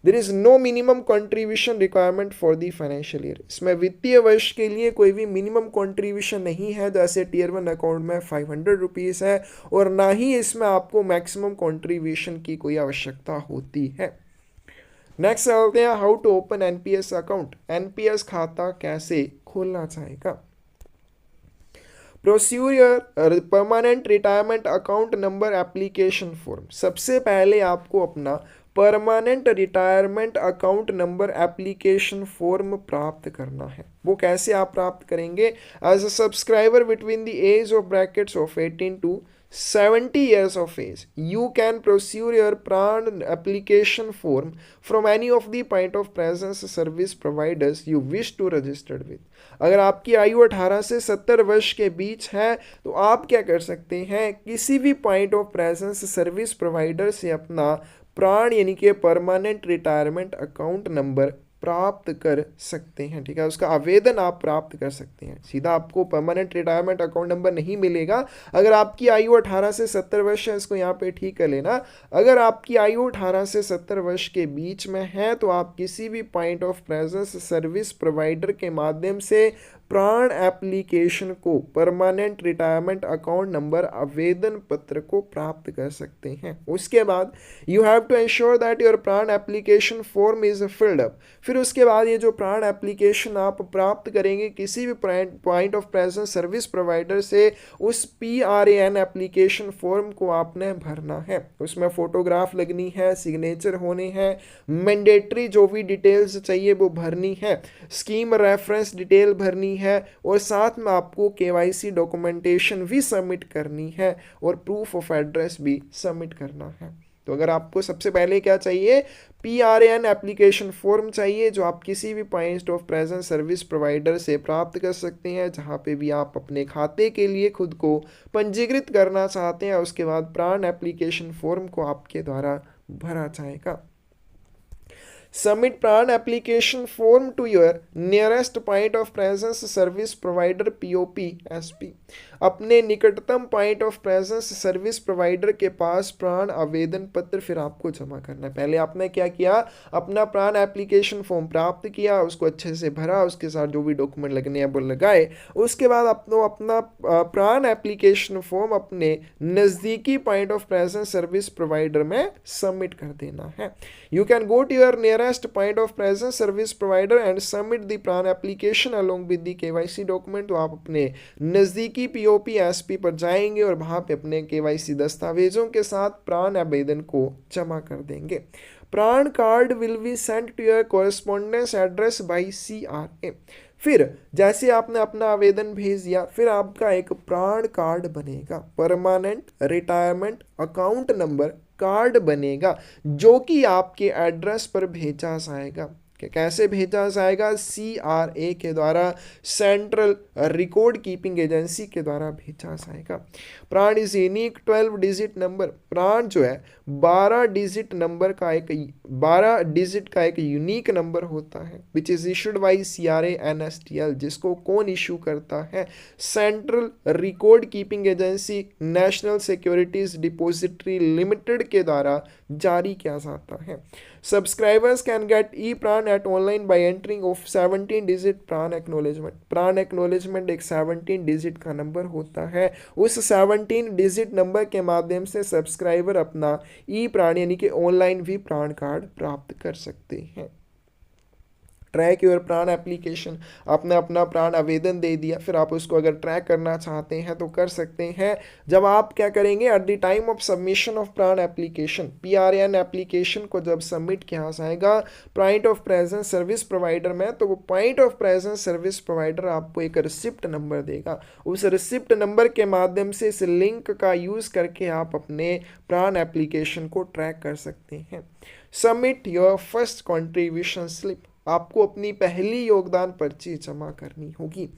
A: There is no minimum contribution requirement for the financial year. इसमें वित्तीय वर्ष के लिए कोई भी मिनिमम कंट्रीब्यूशन नहीं है, जैसे टीयर 1 अकाउंट में 500 रुपीज़ है, और ना ही इसमें आपको मैक्सिमम कंट्रीब्यूशन की कोई आवश्यकता होती है। नेक्स्ट चलते हैं how to open NPS account. NPS खाता कैसे खोलना चाहेगा? Procedure permanent retirement account number application form. सबसे पहले आपको अपना permanent retirement account number application form प्राप्त करना है। वो कैसे आप प्राप्त करेंगे? As a subscriber between the age of brackets of 18 to 70 years of age, you can pursue your PRAN application form from any of the point of presence service providers you wish to register with। अगर आपकी आयु 18 से 70 वर्ष के बीच है तो आप क्या कर सकते हैं? किसी भी point of presence service provider से अपना प्राण यानी कि परमानेंट रिटायरमेंट अकाउंट नंबर प्राप्त कर सकते हैं। ठीक है, उसका आवेदन आप प्राप्त कर सकते हैं। सीधा आपको परमानेंट रिटायरमेंट अकाउंट नंबर नहीं मिलेगा। अगर आपकी आयु 18 से 70 वर्ष है, इसको यहाँ पे ठीक कर लेना, अगर आपकी आयु 18 से 70 वर्ष के बीच में है तो आप किसी भी point of presence service provider के माध्यम से प्राण एप्लीकेशन को परमानेंट रिटायरमेंट अकाउंट नंबर आवेदन पत्र को प्राप्त कर सकते हैं। उसके बाद you have to ensure that your PRAN application form is filled up. फिर उसके बाद ये जो प्राण एप्लीकेशन आप प्राप्त करेंगे किसी भी point of presence service provider से, उस PRAN एप्लीकेशन फॉर्म को आपने भरना है। उसमें फोटोग्राफ लगनी है, सिग्नेचर होने हैं, मैंडेटरी जो भी डिटेल्स चाहिए वो भरनी है, स्कीम रेफरेंस डिटेल भरनी है, और साथ में आपको KYC डॉक्यूमेंटेशन भी सबमिट करनी है और प्रूफ ऑफ एड्रेस भी सबमिट करना है। तो अगर आपको सबसे पहले क्या चाहिए, PRAN एप्लीकेशन फॉर्म चाहिए, जो आप किसी भी point of presence service provider से प्राप्त कर सकते हैं, जहां पे भी आप अपने खाते के लिए खुद को पंजीकृत करना चाहते हैं। उसके बाद प्राण एप्लीकेशन फॉर्म को आपके द्वारा भरा जाएगा। Submit PRAN application form to your nearest point of presence service provider POP SP। अपने निकटतम point of presence service provider के पास प्राण आवेदन पत्र फिर आपको जमा करना है। पहले आपने क्या किया, अपना प्राण एप्लीकेशन फॉर्म प्राप्त किया, उसको अच्छे से भरा, उसके साथ जो भी डॉक्यूमेंट लगने हैं वो लगाए। उसके बाद आपको अपना प्राण एप्लीकेशन फॉर्म अपने नज़दीकी point of presence service provider में सबमिट कर देना है। You can go to your nearest point of presence service provider and submit the PRAN application along with the KYC document. तो आप अपने नज़दीकी POP SP पर जाएंगे और वहाँ पे अपने KYC दस्तावेजों के साथ प्राण आवेदन को जमा कर देंगे। PRAN card will be sent to your correspondence address by CRA। फिर जैसे आपने अपना आवेदन भेज दिया, फिर आपका एक प्राण कार्ड बनेगा, permanent retirement account number card बनेगा, जो कि आपके एड्रेस पर भेजा जाएगा। कि कैसे भेजा जाएगा, CRA के द्वारा, सेंट्रल रिकॉर्ड कीपिंग एजेंसी के द्वारा भेजा जाएगा। प्राण इज यूनिक 12 डिजिट नंबर। प्राण जो है 12 डिजिट का एक यूनिक नंबर होता है, which is issued by CRA NSTL, जिसको कौन इशू करता है, central record keeping agency national securities depository limited के द्वारा जारी किया जाता है। Subscribers can get e-प्राण at online by entering of 17 digit प्राण एक्नोलेजमेंट। प्राण एक्नोलेजमेंट एक 17 डिजिट का नंबर होता है। उस 17 डिजिट नंबर के माध्यम से सब्सक्राइबर अपना ई-प्राण यानी कि ऑनलाइन भी प्राण कार्ड प्राप्त कर सकते हैं। ट्रैक योर प्राण एप्लीकेशन, आपने अपना प्राण आवेदन दे दिया, फिर आप उसको अगर ट्रैक करना चाहते हैं तो कर सकते हैं। जब आप क्या करेंगे, eight the time of submission of प्राण एप्लीकेशन, PRAN एप्लीकेशन को जब सबमिट किया जाएगा point of presence service provider में, तो वो point of presence service provider आपको एक रिसिप्ट नंबर देगा। उस रिसिप्ट नंबर के माध्यम से इस लिंक का यूज़ करके आप अपने प्राण एप्लीकेशन को ट्रैक कर सकते हैं। Submit your first contribution slip, आपको अपनी पहली योगदान पर्ची जमा करनी होगी।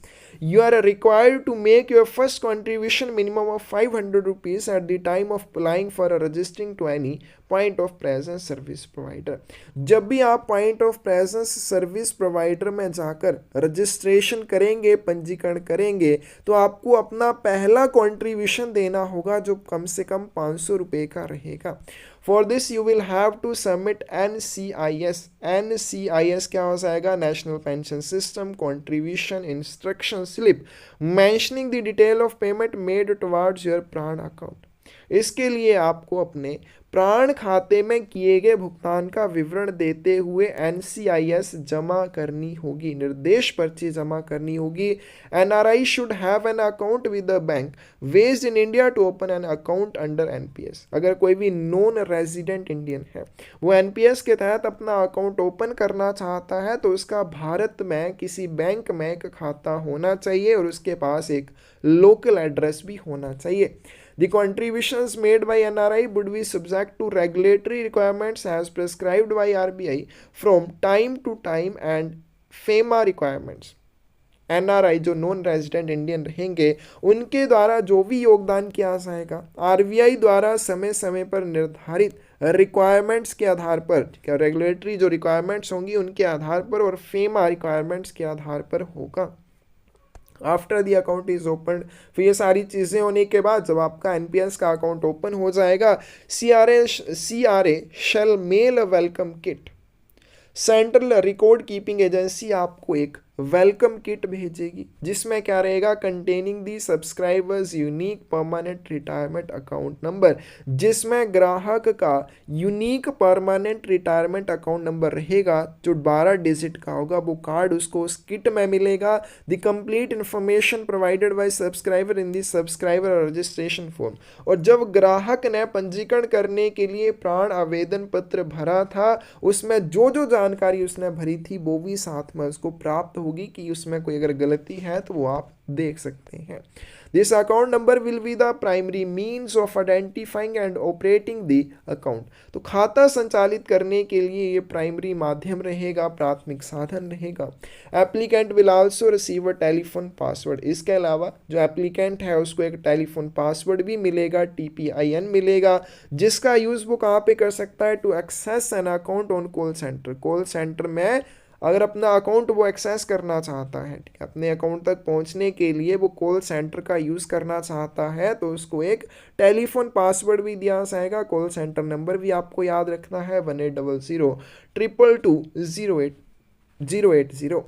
A: You are required to make your first contribution minimum of 500 rupees at the time of applying for registering to any point of presence service provider. जब भी आप point of presence service provider में जाकर रजिस्ट्रेशन करेंगे, पंजीकरण करेंगे, तो आपको अपना पहला कॉन्ट्रीब्यूशन देना होगा, जो कम से कम 500 रुपये का रहेगा। For this you will have to submit NCIS। NCIS क्या हो जाएगा, national pension system contribution instruction slip mentioning the detail of payment made towards your PRAN account. इसके लिए आपको अपने प्राण खाते में किए गए भुगतान का विवरण देते हुए NCIS जमा करनी होगी, निर्देश पर्ची जमा करनी होगी। NRI should have an account with the bank based in India to open an account under NPS। अगर कोई भी नॉन रेजिडेंट इंडियन है, वो NPS के तहत अपना अकाउंट ओपन करना चाहता है, तो उसका भारत में किसी बैंक में एक खाता होना चाहिए और उसके पास एक लोकल एड्रेस भी होना चाहिए। The contributions made by NRI would be subject to regulatory requirements as prescribed by RBI from time to time and FEMA requirements। NRI जो नॉन रेजिडेंट इंडियन रहेंगे, उनके द्वारा जो भी योगदान किया जाएगा RBI द्वारा समय समय पर निर्धारित रिक्वायरमेंट्स के आधार पर, क्या रेगुलेटरी जो रिक्वायरमेंट्स होंगी उनके आधार पर और FEMA रिक्वायरमेंट्स के आधार पर होगा। After the account is open, फिर ये सारी चीज़ें होने के बाद जब आपका NPS का अकाउंट ओपन हो जाएगा, CRA shall mail a welcome kit. Central record keeping agency आपको एक वेलकम किट भेजेगी, जिसमें क्या रहेगा, containing the subscriber's unique permanent retirement account number, जिसमें ग्राहक का unique permanent retirement account number रहेगा जो 12 डिजिट का होगा। वो कार्ड उसको उस किट में मिलेगा। The complete information provided by subscriber in the subscriber registration form. और जब ग्राहक ने पंजीकरण करने के लिए प्राण आवेदन पत्र भरा था, उसमें जो जो जानकारी उसने भरी थी वो भी साथ में उसको प्राप्त होगी कि उसमें कोई अगर गलती है तो वो आप देख सकते हैं। This account number will be the primary means of identifying and operating the account. तो खाता संचालित करने के लिए ये प्राइमरी माध्यम रहेगा, प्राथमिक साधन रहेगा। Applicant will also receive a telephone password. इसके अलावा जो एप्लीकेंट है उसको एक टेलीफोन पासवर्ड भी मिलेगा, TPIN मिलेगा, जिसका यूज वो कहाँ पे कर सकता है, to access an account on call centre. Call centre में अगर अपना अकाउंट वो एक्सेस करना चाहता है, ठीक है, अपने अकाउंट तक पहुंचने के लिए वो कॉल सेंटर का यूज़ करना चाहता है, तो उसको एक टेलीफोन पासवर्ड भी दिया जाएगा। कॉल सेंटर नंबर भी आपको याद रखना है 1800-222-080।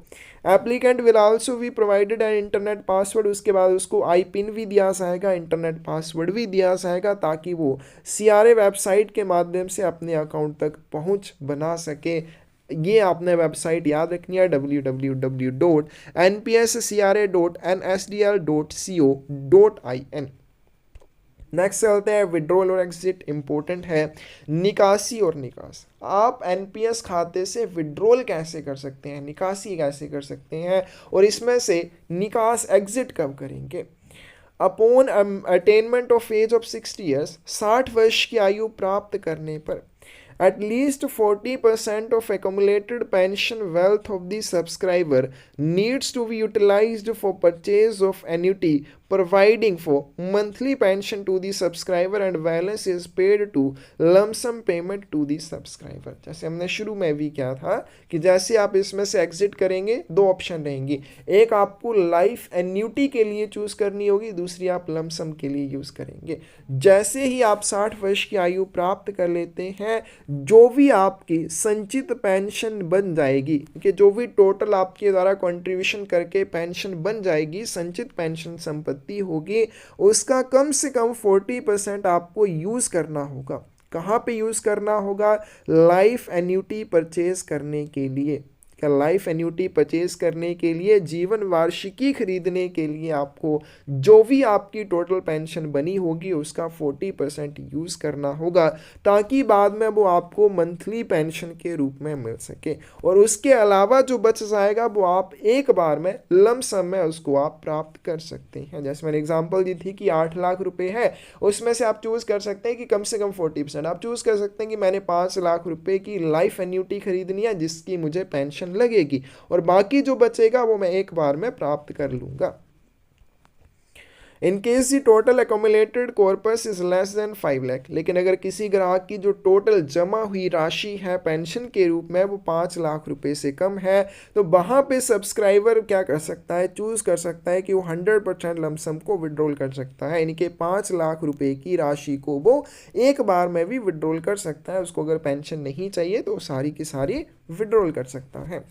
A: एप्लीकेंट विल आल्सो भी प्रोवाइडेड एन इंटरनेट पासवर्ड। उसके बाद उसको IP भी दिया जाएगा, इंटरनेट पासवर्ड भी दिया जाएगा, ताकि वो CRA वेबसाइट के माध्यम से अपने अकाउंट तक पहुंच बना सके। ये आपने वेबसाइट याद रखनी है, www.npscra.nsdl.co.in। नेक्स्ट चलते हैं, विड्रॉल और एग्जिट इंपॉर्टेंट है। निकासी और निकास, आप NPS खाते से विड्रॉल कैसे कर सकते हैं, निकासी कैसे कर सकते हैं, और इसमें से निकास एग्जिट कब करेंगे। Upon attainment of age of 60 years, 60 वर्ष की आयु प्राप्त करने पर at least 40% of accumulated pension wealth of the subscriber needs to be utilized for purchase of annuity, providing for monthly pension to the subscriber and balance is paid to lump sum payment to the subscriber। जैसे हमने शुरू में भी किया था कि जैसे आप इसमें से एग्जिट करेंगे, दो ऑप्शन रहेंगी, एक आपको लाइफ एन्यूटी के लिए चूज करनी होगी, दूसरी आप लंप सम के लिए यूज करेंगे। जैसे ही आप 60 वर्ष की आयु प्राप्त कर लेते हैं, जो भी आपकी संचित पेंशन बन जाएगी, कि जो भी टोटल आपके द्वारा कंट्रीब्यूशन करके पेंशन बन जाएगी, संचित पेंशन संपत्ति होगी, उसका कम से कम 40% आपको यूज करना होगा। कहाँ पे यूज करना होगा, लाइफ एन्यूटी परचेज करने के लिए। लाइफ एन्यूटी परचेज करने के लिए, जीवन वार्षिकी खरीदने के लिए आपको जो भी आपकी टोटल पेंशन बनी होगी उसका 40% यूज करना होगा, ताकि बाद में वो आपको मंथली पेंशन के रूप में मिल सके। और उसके अलावा जो बच जाएगा वो आप एक बार में लम सम में उसको आप प्राप्त कर सकते हैं। जैसे मैंने एग्जांपल दी थी कि 8 लाख रुपए है, उसमें से आप चूज कर सकते हैं कि कम से कम 40%। आप चूज कर सकते हैं कि मैंने 5 लाख रुपए की लाइफ एन्यूटी खरीदनी है जिसकी मुझे पेंशन लगेगी, और बाकी जो बचेगा वो मैं एक बार में प्राप्त कर लूंगा। In case the total accumulated corpus is less than 5 lakh, लेकिन अगर किसी ग्राहक की जो टोटल जमा हुई राशि है पेंशन के रूप में वो 5 लाख रुपए से कम है, तो वहां पे सब्सक्राइबर क्या कर सकता है, चूज कर सकता है कि वो 100% लमसम को विड्रॉल कर सकता है, यानी कि 5 लाख रुपए की राशि को वो एक बार में भी विड्रॉल कर सकता है। उसको अगर पेंशन नहीं चाहिए तो सारी की सारी विड्रॉल कर सकता है।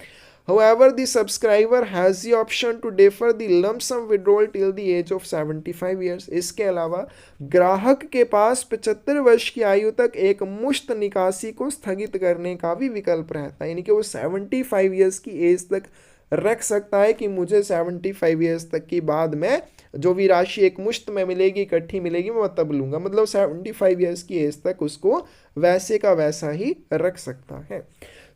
A: However, the subscriber has the option to defer the lump sum withdrawal till the age of 75 years। इसके अलावा ग्राहक के पास 75 वर्ष की आयु तक एक मुश्त निकासी को स्थगित करने का भी विकल्प रहता है, यानी कि वो 75 ईयर्स की एज तक रख सकता है कि मुझे 75 ईयर्स तक की बाद में जो भी राशि एक मुश्त में मिलेगी, इकट्ठी मिलेगी, मैं तब लूंगा। मतलब 75 ईयर्स की एज तक उसको वैसे का वैसा ही रख सकता है।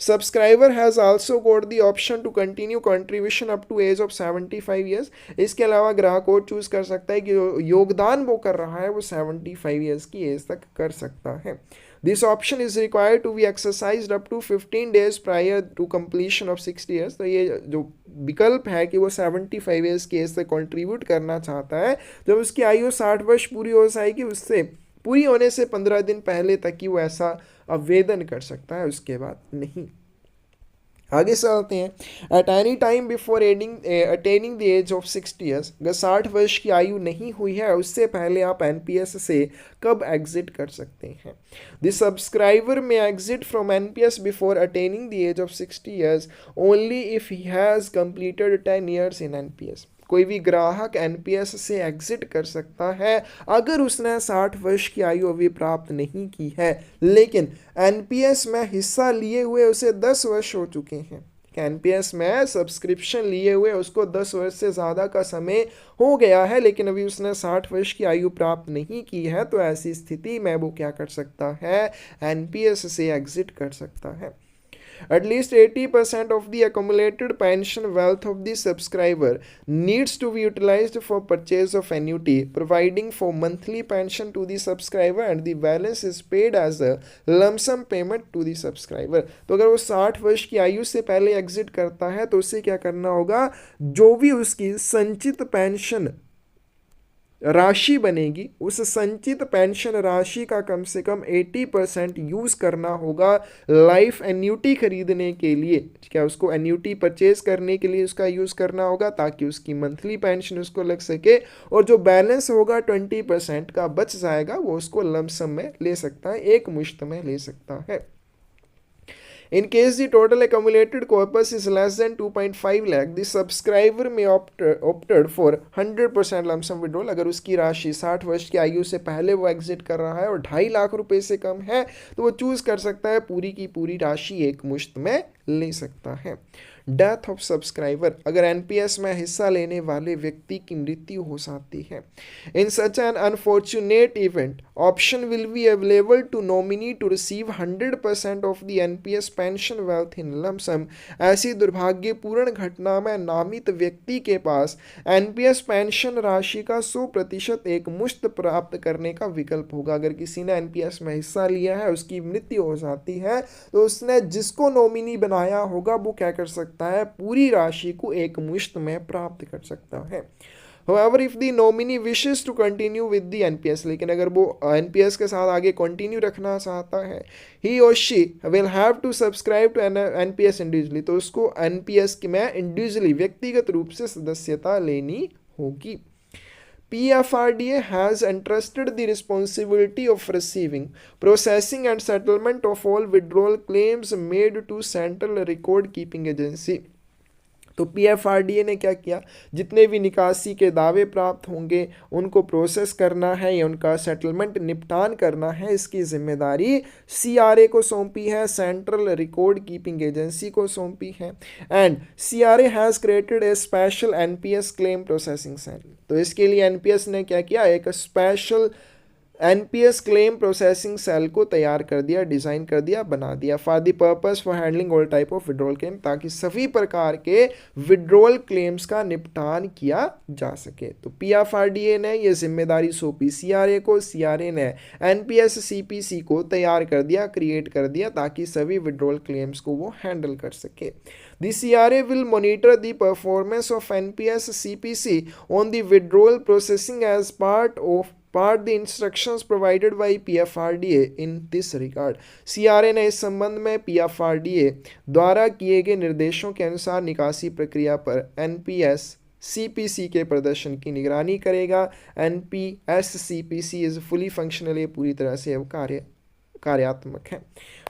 A: Subscriber has also got the option to continue contribution up to age of 75 years. इसके अलावा ग्राहक और चूज कर सकता है कि योगदान वो कर रहा है वो 75 ईयर्स की एज तक कर सकता है। This option is required to be exercised up to 15 days prior to completion of 60 years. तो ये जो विकल्प है कि वो 75 ईयर्स की एज तक कंट्रीब्यूट करना चाहता है, जब उसकी आयु 60 वर्ष पूरी हो जाएगी, उससे पूरी होने से 15 दिन पहले तक ही वो ऐसा आवेदन कर सकता है, उसके बाद नहीं। आगे चलते हैं। At any time before attaining the age of 60 years, अगर 60 वर्ष की आयु नहीं हुई है उससे पहले आप NPS से कब एग्जिट कर सकते हैं। The subscriber may exit from NPS before attaining the age of 60 years only if he has completed 10 years in NPS। कोई भी ग्राहक NPS से एग्जिट कर सकता है अगर उसने 60 वर्ष की आयु अभी प्राप्त नहीं की है, लेकिन NPS में हिस्सा लिए हुए उसे 10 वर्ष हो चुके हैं। NPS में सब्सक्रिप्शन लिए हुए उसको 10 वर्ष से ज़्यादा का समय हो गया है, लेकिन अभी उसने 60 वर्ष की आयु प्राप्त नहीं की है, तो ऐसी स्थिति में वो क्या कर सकता है, NPS से एग्जिट कर सकता है। At least 80% of the accumulated pension wealth of the subscriber needs to be utilized for purchase of annuity, providing for monthly pension to the subscriber and the balance is paid as a lump sum payment to the subscriber। तो अगर वो 60 वर्ष की आयु से पहले exit करता है तो उसे क्या करना होगा, जो भी उसकी संचित पेंशन राशि बनेगी उस संचित पेंशन राशि का कम से कम 80% यूज करना होगा लाइफ एन्यूटी खरीदने के लिए। क्या उसको एन्यूटी परचेज करने के लिए उसका यूज करना होगा ताकि उसकी मंथली पेंशन उसको लग सके, और जो बैलेंस होगा 20% का बच जाएगा वो उसको लमसम में ले सकता है, एक मुश्त में ले सकता है। In case the total accumulated corpus is less than 2.5 lakh, the subscriber may opted for 100% lump sum withdrawal। अगर उसकी राशि 60 वर्ष की आयु से पहले वो एग्जिट कर रहा है और 2.5 लाख रुपए से कम है तो वो चूज कर सकता है पूरी की पूरी राशि एक मुश्त में ले सकता है। डेथ ऑफ सब्सक्राइबर, अगर एनपीएस में हिस्सा लेने वाले व्यक्ति की मृत्यु हो सकती है। In such an unfortunate event option will be available to nominee to receive 100% of the NPS pension wealth in lump sum. ऐसी दुर्भाग्यपूर्ण घटना में नामित व्यक्ति के पास एनपीएस पेंशन राशि का 100% एक मुश्त प्राप्त करने का विकल्प होगा। अगर किसी ने एनपीएस में हिस्सा लिया है, उसकी मृत्यु हो जाती है तो उसने जिसको नॉमिनी बनाया होगा वो क्या कर सकता है, पूरी राशि को एक मुश्त में प्राप्त कर सकता है। However, if the nominee wishes to continue with the NPS, लेकिन अगर वो NPS के साथ आगे कंटिन्यू रखना चाहता है, he or she will have to subscribe to NPS individually, तो उसको NPS में इंडिविजुअली व्यक्तिगत रूप से सदस्यता लेनी होगी। PFRDA has entrusted the responsibility of receiving, processing and settlement of all withdrawal claims made to Central Record Keeping Agency। तो पीएफआरडीए ने क्या किया, जितने भी निकासी के दावे प्राप्त होंगे उनको प्रोसेस करना है या उनका सेटलमेंट निपटान करना है, इसकी जिम्मेदारी सीआरए को सौंपी है, सेंट्रल रिकॉर्ड कीपिंग एजेंसी को सौंपी है। And CRA has created a special NPS claim processing cell. तो इसके लिए एनपीएस ने क्या किया, एक special NPS claim processing cell को तैयार कर दिया, डिज़ाइन कर दिया, बना दिया for the purpose for handling all type of withdrawal claim, ताकि सभी प्रकार के विड्रॉल क्लेम्स का निपटान किया जा सके। तो पीएफआरडीए ने ये जिम्मेदारी सौंपी सीआरए को, सीआरए ने एनपीएस सीपीसी को तैयार कर दिया, क्रिएट कर दिया ताकि सभी विड्रॉल क्लेम्स को वो हैंडल कर सके। The CRA will monitor the performance of NPS CPC on the withdrawal processing as part the instructions provided by PFRDA in this regard। CRA ने इस संबंध में PFRDA द्वारा किए गए निर्देशों के अनुसार निकासी प्रक्रिया पर NPS CPC के प्रदर्शन की निगरानी करेगा। NPS CPC is fully functional, ये पूरी तरह से कार्यात्मक है।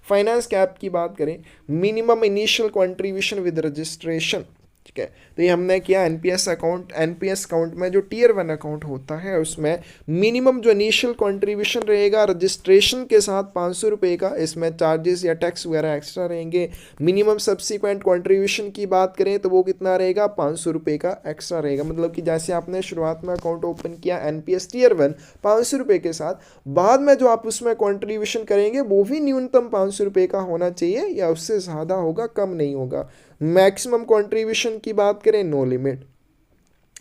A: फाइनेंस कैप की बात करें, minimum initial contribution with registration, ठीक है। तो ये हमने किया एनपीएस अकाउंट में जो टियर 1 अकाउंट होता है उसमें मिनिमम जो इनिशियल कंट्रीब्यूशन रहेगा रजिस्ट्रेशन के साथ 500 रुपये का, इसमें चार्जेस या टैक्स वगैरह एक्स्ट्रा रहेंगे। मिनिमम सब्सिक्वेंट कंट्रीब्यूशन की बात करें तो वो कितना रहेगा, 500 रुपये का एक्स्ट्रा रहेगा। मतलब कि जैसे आपने शुरुआत में अकाउंट ओपन किया एनपीएस टियर 1 500 रुपये के साथ, बाद में जो आप उसमें कंट्रीब्यूशन करेंगे वो भी न्यूनतम 500 रुपये का होना चाहिए या उससे ज़्यादा होगा, कम नहीं होगा। मैक्सिमम कंट्रीब्यूशन की बात करें, नो लिमिट,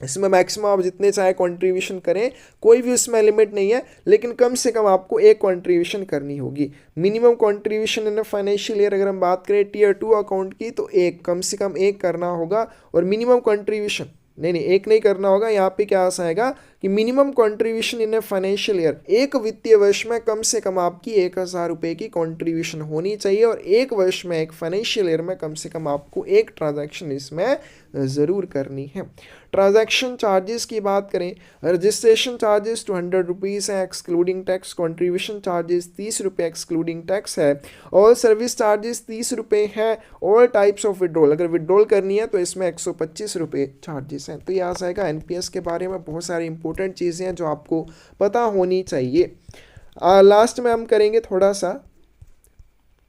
A: इसमें मैक्सिमम आप जितने चाहे कंट्रीब्यूशन करें, कोई भी उसमें लिमिट नहीं है, लेकिन कम से कम आपको एक कंट्रीब्यूशन करनी होगी। Minimum contribution in financial year अगर हम बात करें टियर 2 अकाउंट की तो एक, कम से कम एक करना होगा। और मिनिमम कंट्रीब्यूशन नहीं एक नहीं करना होगा, यहाँ पे क्या आएगा कि minimum contribution in a financial year, एक वित्तीय वर्ष में कम से कम आपकी 1000 रुपये की कंट्रीब्यूशन होनी चाहिए और एक वर्ष में, एक फाइनेंशियल ईयर में कम से कम आपको एक ट्रांजैक्शन इसमें ज़रूर करनी है। ट्रांजैक्शन चार्जेस की बात करें, रजिस्ट्रेशन चार्जेस 200 रुपीज़ है एक्सक्लूडिंग टैक्स, कंट्रीब्यूशन चार्जेस 30 रुपये एक्सक्लूडिंग टैक्स है, और सर्विस चार्जेस 30 रुपये है। ऑल टाइप्स ऑफ विड्रॉल, अगर विड्रॉल करनी है तो इसमें 125 रुपये चार्जेस हैं। तो ये आ जाएगा एनपीएस के बारे में बहुत सारी इंपॉर्टेंट चीज़ें हैं जो आपको पता होनी चाहिए। लास्ट में हम करेंगे थोड़ा सा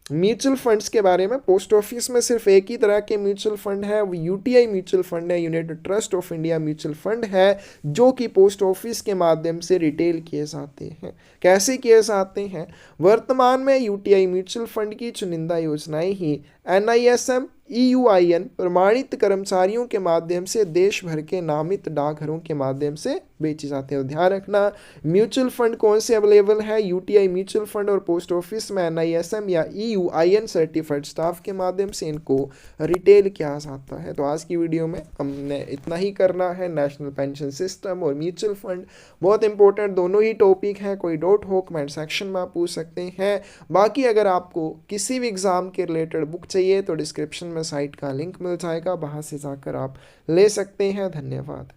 A: म्यूचुअल फंड्स के बारे में, पोस्ट ऑफिस में सिर्फ एक ही तरह के म्यूचुअल फंड है, वो यूटीआई म्यूचुअल फंड है, United trust of India mutual fund है, जो कि पोस्ट ऑफिस के माध्यम से रिटेल किए जाते हैं। कैसे किए जाते हैं? वर्तमान में यूटीआई म्यूचुअल फंड की चुनिंदा योजनाएं ही NISM EUIN प्रमाणित कर्मचारियों के माध्यम से देश भर के नामित डाकघरों के माध्यम से बेची जाते हैं। ध्यान रखना, म्यूचुअल फंड कौन से अवेलेबल है? यूटीआई म्यूचुअल फंड, और पोस्ट ऑफिस में NISM या EUIN सर्टिफाइड स्टाफ के माध्यम से इनको रिटेल किया जाता है। तो आज की वीडियो में हमने इतना ही करना है। नेशनल पेंशन सिस्टम और म्यूचुअल फंड बहुत इंपॉर्टेंट दोनों ही टॉपिक हैं। कोई डाउट हो कमेंट सेक्शन में आप पूछ सकते हैं। बाकी अगर आपको किसी भी एग्ज़ाम के रिलेटेड बुक चाहिए तो डिस्क्रिप्शन में साइट का लिंक मिल जाएगा, वहाँ से जाकर आप ले सकते हैं। धन्यवाद।